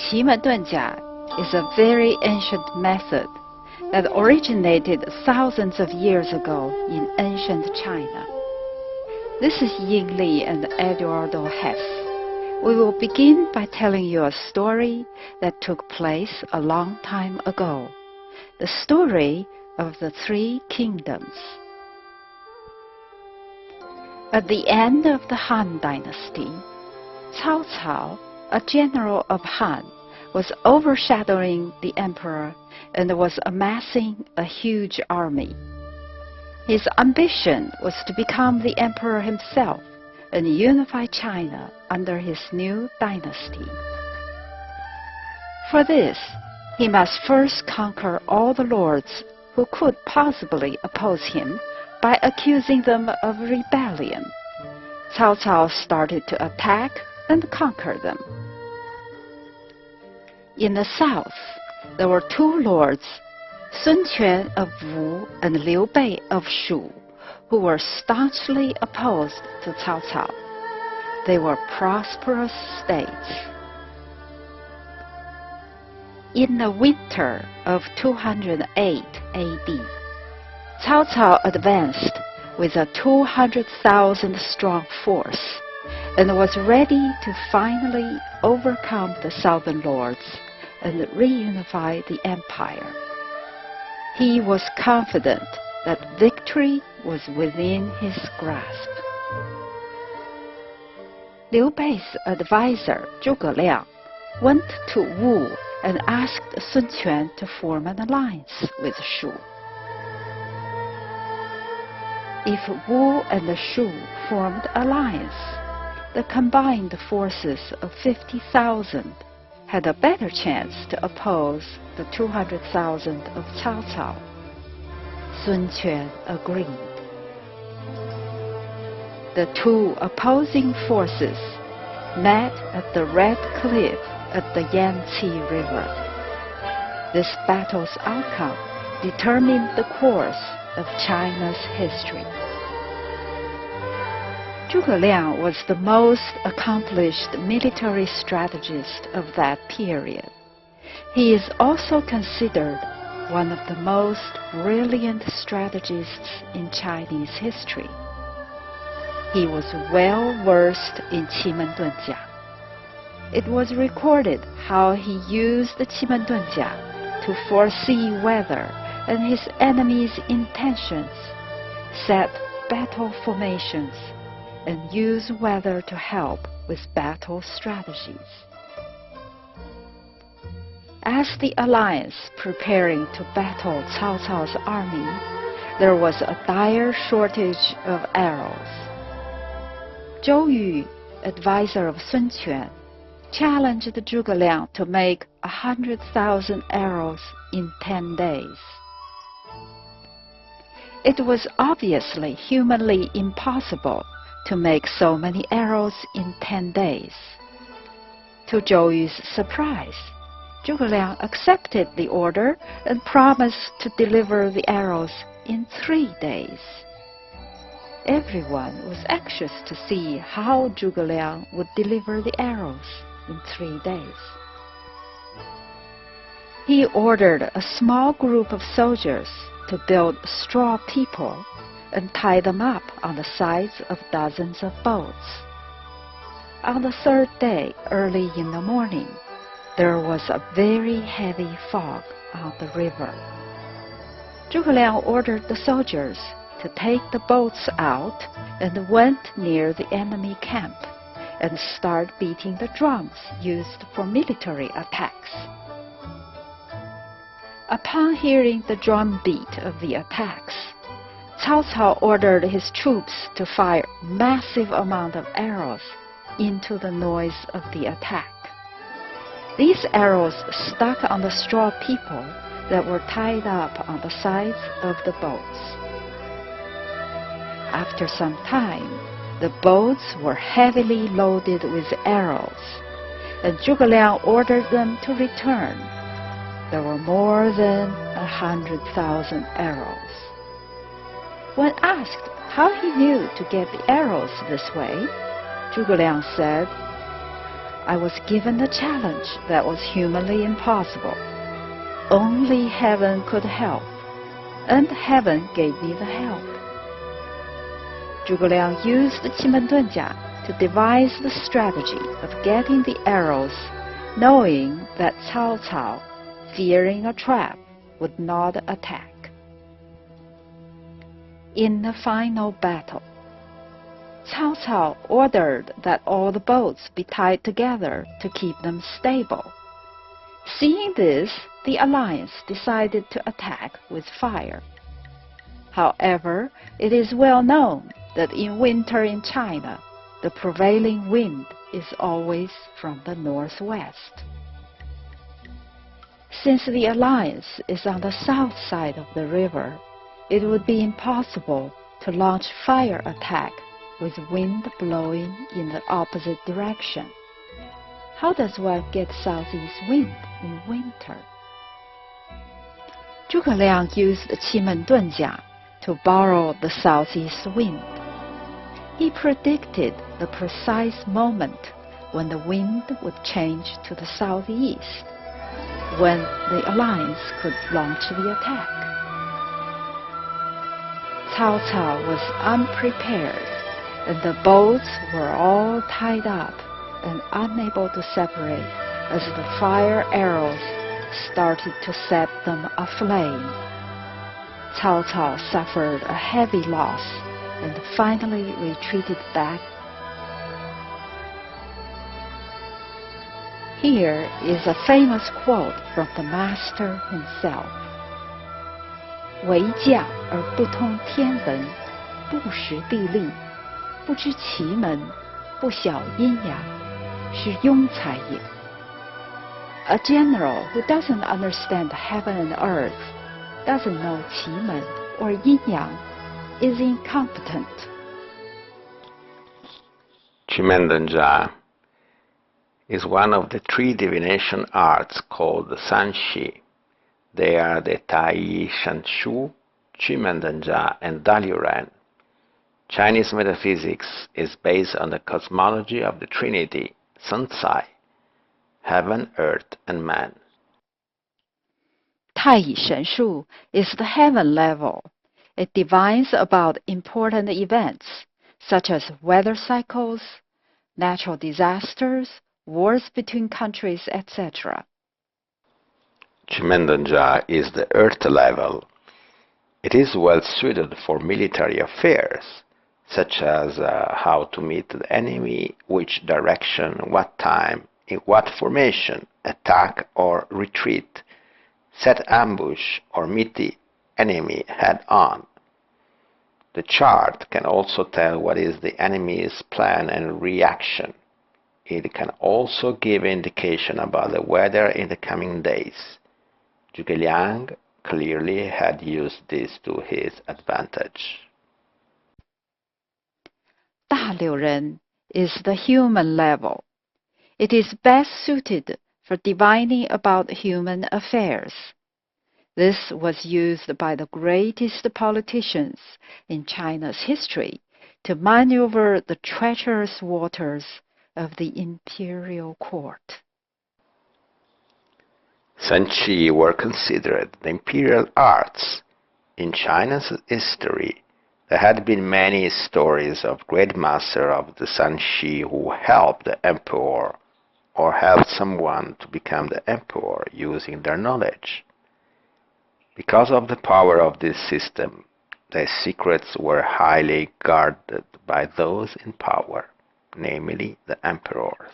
Qimen Dunjia is a very ancient method that originated thousands of years ago in ancient China. This is Ying and Eduardo Hess. We will begin by telling you a story that took place a long time ago, the story of the three kingdoms. At the end of the Han Dynasty, Cao Cao, a general of Han, was overshadowing the emperor and was amassing a huge army. His ambition was to become the emperor himself and unify China under his new dynasty. For this, he must first conquer all the lords who could possibly oppose him by accusing them of rebellion. Cao Cao started to attack and conquer them. In the south, there were two lords, Sun Quan of Wu and Liu Bei of Shu, who were staunchly opposed to Cao Cao. They were prosperous states. In the winter of 208 AD, Cao Cao advanced with a 200,000-strong force and was ready to finally overcome the southern lords and reunify the empire. He was confident that victory was within his grasp. Liu Bei's advisor, Zhuge Liang, went to Wu and asked Sun Quan to form an alliance with Shu. If Wu and Shu formed alliance, the combined forces of 50,000 had a better chance to oppose the 200,000 of Cao Cao. Sun Quan agreed. The two opposing forces met at the Red Cliff at the Yangtze River. This battle's outcome determined the course of China's history. Zhuge Liang was the most accomplished military strategist of that period. He is also considered one of the most brilliant strategists in Chinese history. He was well versed in Qimen Dunjia. It was recorded how he used the Qimen Dunjia to foresee weather and his enemy's intentions, set battle formations, and use weather to help with battle strategies. As the alliance preparing to battle Cao Cao's army, there was a dire shortage of arrows. Zhou Yu, advisor of Sun Quan, challenged Zhuge Liang to make 100,000 arrows in 10 days. It was obviously humanly impossible to make so many arrows in 10 days. To Zhou Yu's surprise, Zhuge Liang accepted the order and promised to deliver the arrows in 3 days. Everyone was anxious to see how Zhuge Liang would deliver the arrows in 3 days. He ordered a small group of soldiers to build straw people and tie them up on the sides of dozens of boats. On the third day, early in the morning, there was a very heavy fog on the river. Zhuge Liang ordered the soldiers to take the boats out and went near the enemy camp and start beating the drums used for military attacks. Upon hearing the drum beat of the attacks, Cao Cao ordered his troops to fire massive amount of arrows into the noise of the attack. These arrows stuck on the straw people that were tied up on the sides of the boats. After some time, the boats were heavily loaded with arrows, and Zhuge Liang ordered them to return. There were more than 100,000 arrows. When asked how he knew to get the arrows this way, Zhuge Liang said, I was given a challenge that was humanly impossible. Only heaven could help, and heaven gave me the help. Zhuge Liang used Qimen Dunjia to devise the strategy of getting the arrows, knowing that Cao Cao, fearing a trap, would not attack. In the final battle, Cao Cao ordered that all the boats be tied together to keep them stable. Seeing this, the alliance decided to attack with fire. However, it is well known that in winter in China, the prevailing wind is always from the northwest. Since the alliance is on the south side of the river, it would be impossible to launch fire attack with wind blowing in the opposite direction. How does one get southeast wind in winter? Zhuge Liang used Qimen Dunjia to borrow the southeast wind. He predicted the precise moment when the wind would change to the southeast, when the alliance could launch the attack. Cao Cao was unprepared, and the boats were all tied up and unable to separate as the fire arrows started to set them aflame. Cao Cao suffered a heavy loss and finally retreated back. Here is a famous quote from the master himself. 为将而不通天文，不识地利，不知奇门，不晓阴阳，是庸才也。A general who doesn't understand heaven and earth, doesn't know Qimen or Yin Yang, is incompetent. Qimen Dunjia is one of the three divination arts called the Sanchi. They are the Tai Shan Shu, Qimen Dunjia, and Daluren. Chinese metaphysics is based on the cosmology of the Trinity, Sanchi, heaven, earth, and man. Tai Shan Shu is the heaven level. It divines about important events, such as weather cycles, natural disasters, wars between countries, etc. Qimen Dunjia is the earth level. It is well suited for military affairs, such as how to meet the enemy, which direction, what time, in what formation, attack or retreat, set ambush or meet the enemy head-on. The chart can also tell what is the enemy's plan and reaction. It can also give indication about the weather in the coming days. Zhuge Liang clearly had used this to his advantage. Daluren is the human level. It is best suited for divining about human affairs. This was used by the greatest politicians in China's history to maneuver the treacherous waters of the imperial court. Sanchi were considered the imperial arts. In China's history, there had been many stories of great masters of the Sanchi who helped the emperor or helped someone to become the emperor using their knowledge. Because of the power of this system, their secrets were highly guarded by those in power, namely the emperors.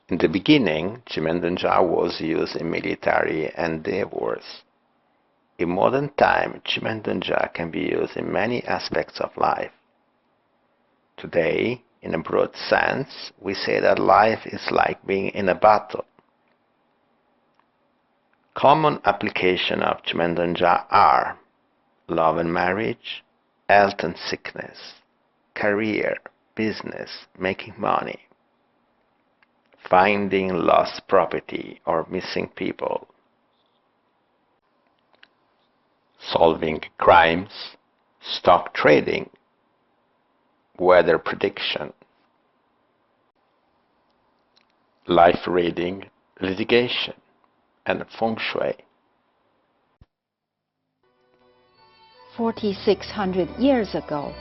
In the beginning, Qimen Dunjia was used in military endeavors. In modern time, Qimen Dunjia can be used in many aspects of life. Today, in a broad sense, we say that life is like being in a battle. Common application of Qimen Dunjia are love and marriage, health and sickness, career, business, making money, finding lost property or missing people, solving crimes, stock trading, weather prediction, life reading, litigation, and feng shui. 4,600 years ago,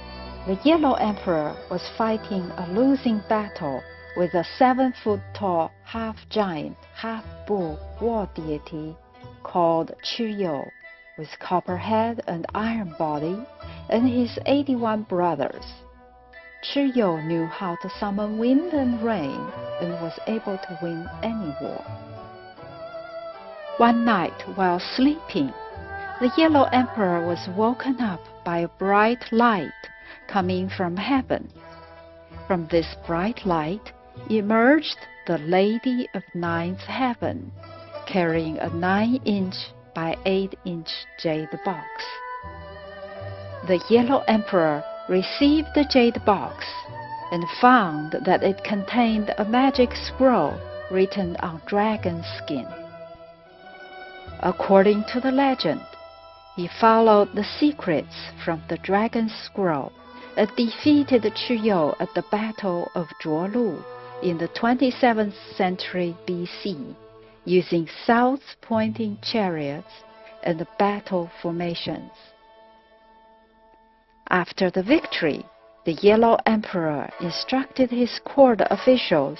the Yellow Emperor was fighting a losing battle with a 7-foot-tall, half-giant, half-bull war deity called Qimen, with copper head and iron body, and his 81 brothers. Qimen knew how to summon wind and rain and was able to win any war. One night while sleeping, the Yellow Emperor was woken up by a bright light coming from heaven. From this bright light emerged the Lady of Ninth Heaven, carrying a 9-inch by 8-inch jade box. The Yellow Emperor received the jade box and found that it contained a magic scroll written on dragon skin. According to the legend, he followed the secrets from the dragon scroll and defeated Qimen at the Battle of Zhuolu in the 27th century BC, using south-pointing chariots and battle formations. After the victory, the Yellow Emperor instructed his court officials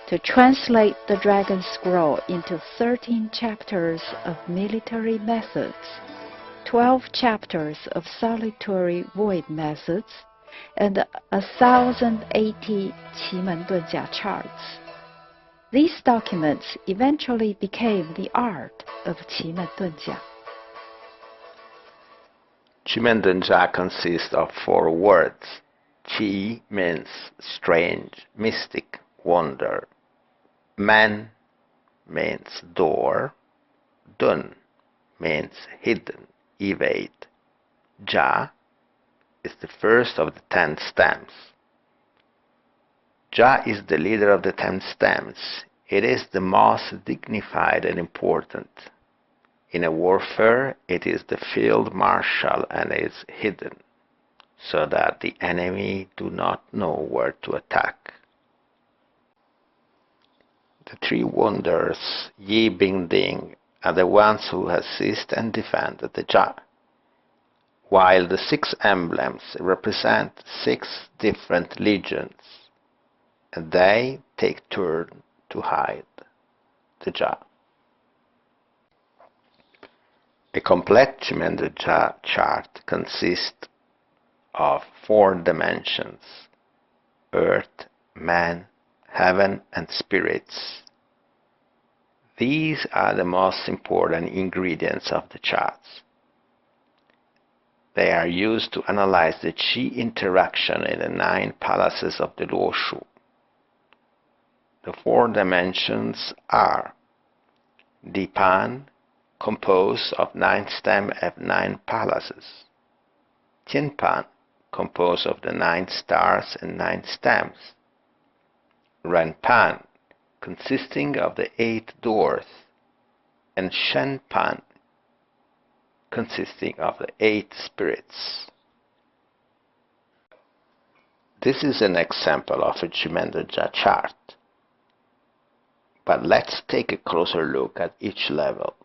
to translate the dragon scroll into 13 chapters of military methods, 12 chapters of solitary void methods, and 1,080 Qimen Dunjia charts. These documents eventually became the art of Qimen Dunjia. Qimen Dunjia consists of 4 words. Qi means strange, mystic, wonder. Men means door. Dun means hidden, evade. Jia is the first of the 10 stems. Jia is the leader of the 10 stems. It is the most dignified and important. In a warfare, it is the field marshal and is hidden, so that the enemy do not know where to attack. The 3 wonders, Yi, Bing, Ding, are the ones who assist and defend the Jia, while the 6 emblems represent 6 different legions, and they take turn to hide the Jia. A complete Qimen Dunjia chart consists of 4 dimensions: earth, man, heaven, and spirits. These are the most important ingredients of the charts. They are used to analyze the qi interaction in the 9 palaces of the Luoshu. The 4 dimensions are Dipan, composed of 9 stems and 9 palaces; Tianpan, composed of the 9 stars and 9 stems; Renpan, consisting of the 8 doors; and Shenpan, consisting of the 8 spirits. This is an example of a Qimen Dunjia chart, but let's take a closer look at each level.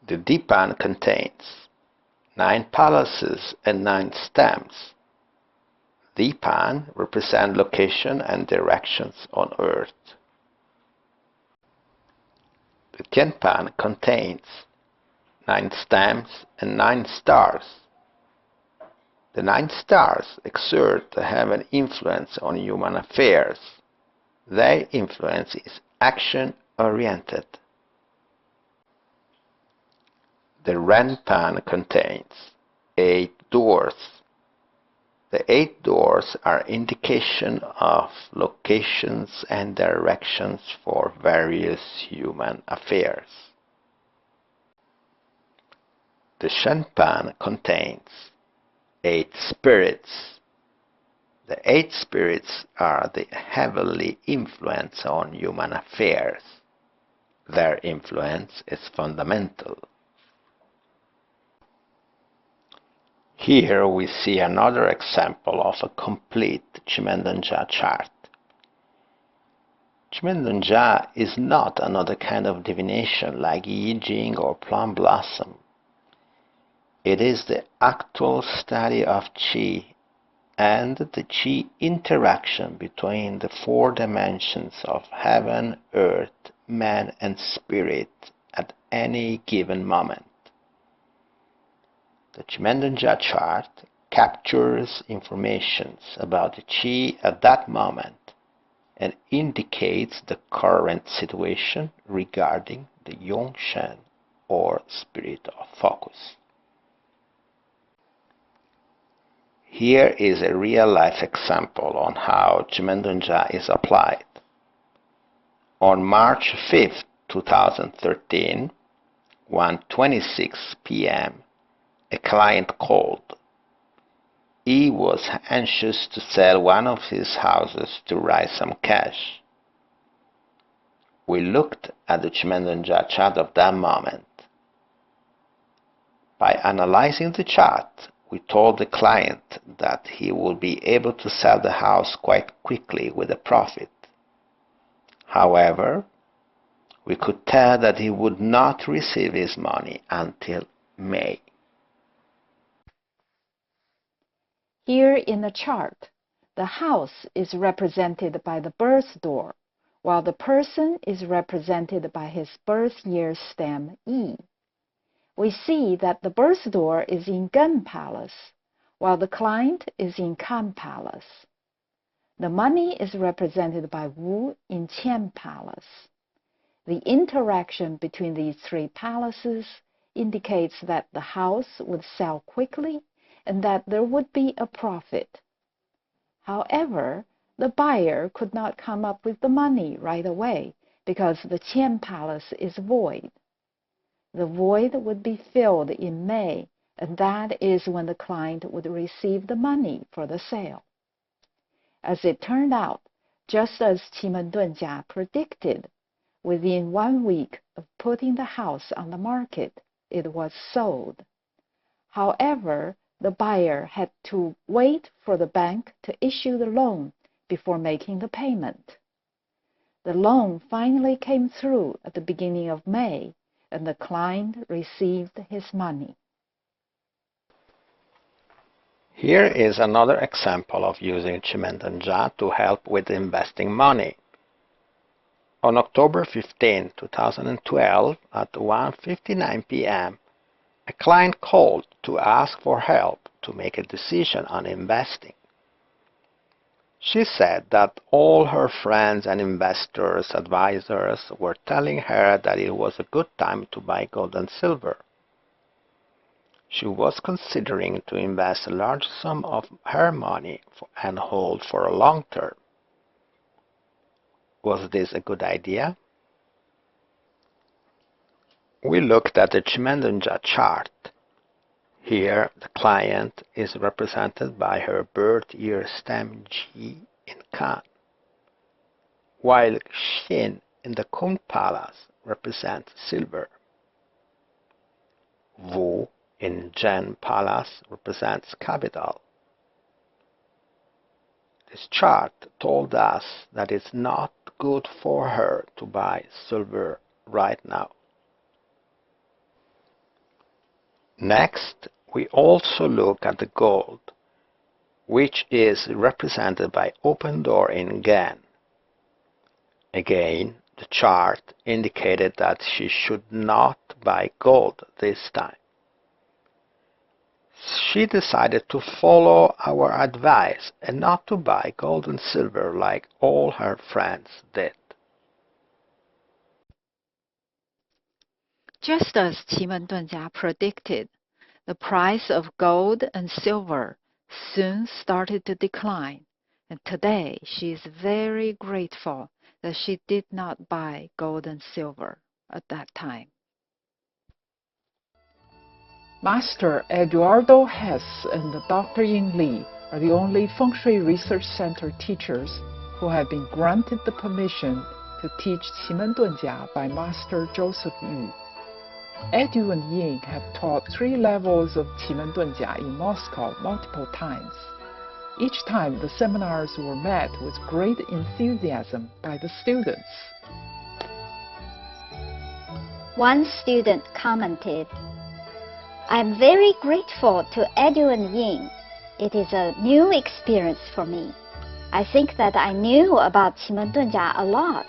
The Dipan contains 9 palaces and 9 stems. Dipan represent location and directions on earth. The Tianpan contains 9 stems and 9 stars. The 9 stars exert have an influence on human affairs. Their influence is action-oriented. The Renpan contains 8 doors. The 8 doors are indication of locations and directions for various human affairs. The Shenpan contains 8 spirits. The 8 spirits are the heavenly influence on human affairs. Their influence is fundamental. Here we see another example of a complete Qimen Dunjia chart. Qimen Dunjia is not another kind of divination like Ying or plum blossom. It is the actual study of Qi and the Qi interaction between the four dimensions of heaven, earth, man, and spirit at any given moment. The Qimen Dunjia chart captures information about the Qi at that moment and indicates the current situation regarding the Yong Shen or spirit of focus. Here is a real-life example on how Qimen Dunjia is applied. On March 5, 2013, 1:26 p.m., a client called. He was anxious to sell one of his houses to raise some cash. We looked at the Qimen Dunjia chart of that moment. By analyzing the chart, we told the client that he would be able to sell the house quite quickly with a profit. However, we could tell that he would not receive his money until May. Here in the chart, the house is represented by the birth door, while the person is represented by his birth year stem Yi. We see that the birth door is in Gun Palace, while the client is in Kan Palace. The money is represented by Wu in Qian Palace. The interaction between these three palaces indicates that the house would sell quickly and that there would be a profit. However, the buyer could not come up with the money right away because the Qian Palace is void. The void would be filled in May, and that is when the client would receive the money for the sale. As it turned out, just as Qimen Dunjia predicted, within 1 week of putting the house on the market, it was sold. However, the buyer had to wait for the bank to issue the loan before making the payment. The loan finally came through at the beginning of May, and the client received his money. Here is another example of using Qimen Dunjia to help with investing money. On October 15, 2012, at 1:59 p.m., a client called to ask for help to make a decision on investing. She said that all her friends and investors, advisors were telling her that it was a good time to buy gold and silver. She was considering to invest a large sum of her money and hold for a long term. Was this a good idea? We looked at the Qimen Dunjia chart. Here, the client is represented by her birth year stem Ji in Kan, while Xin in the Kun Palace represents silver. Wu in Zhen Palace represents capital. This chart told us that it's not good for her to buy silver right now. Next, we also look at the gold, which is represented by open door in Gan. Again, the chart indicated that she should not buy gold this time. She decided to follow our advice and not to buy gold and silver like all her friends did. Just as Qimen Dunjia predicted, the price of gold and silver soon started to decline, and today she is very grateful that she did not buy gold and silver at that time. Master Eduardo Hess and Dr. Ying are the only Feng Shui Research Center teachers who have been granted the permission to teach Qimen Dunjia by Master Joseph Yu. Edu and Ying have taught 3 levels of Qimen Dunjia in Moscow multiple times. Each time the seminars were met with great enthusiasm by the students. One student commented, "I'm very grateful to Edu and Ying. It is a new experience for me. I think that I knew about Qimen Dunjia a lot,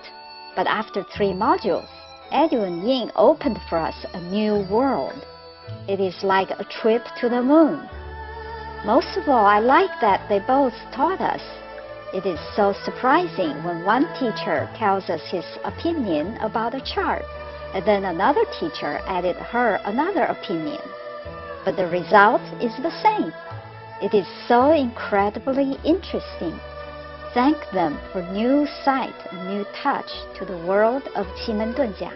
but after 3 modules, Edu and Ying opened for us a new world. It is like a trip to the moon. Most of all, I like that they both taught us. It is so surprising when one teacher tells us his opinion about a chart, and then another teacher added her another opinion. But the result is the same. It is so incredibly interesting. Thank them for new sight and new touch to the world of Qimen Dunjia."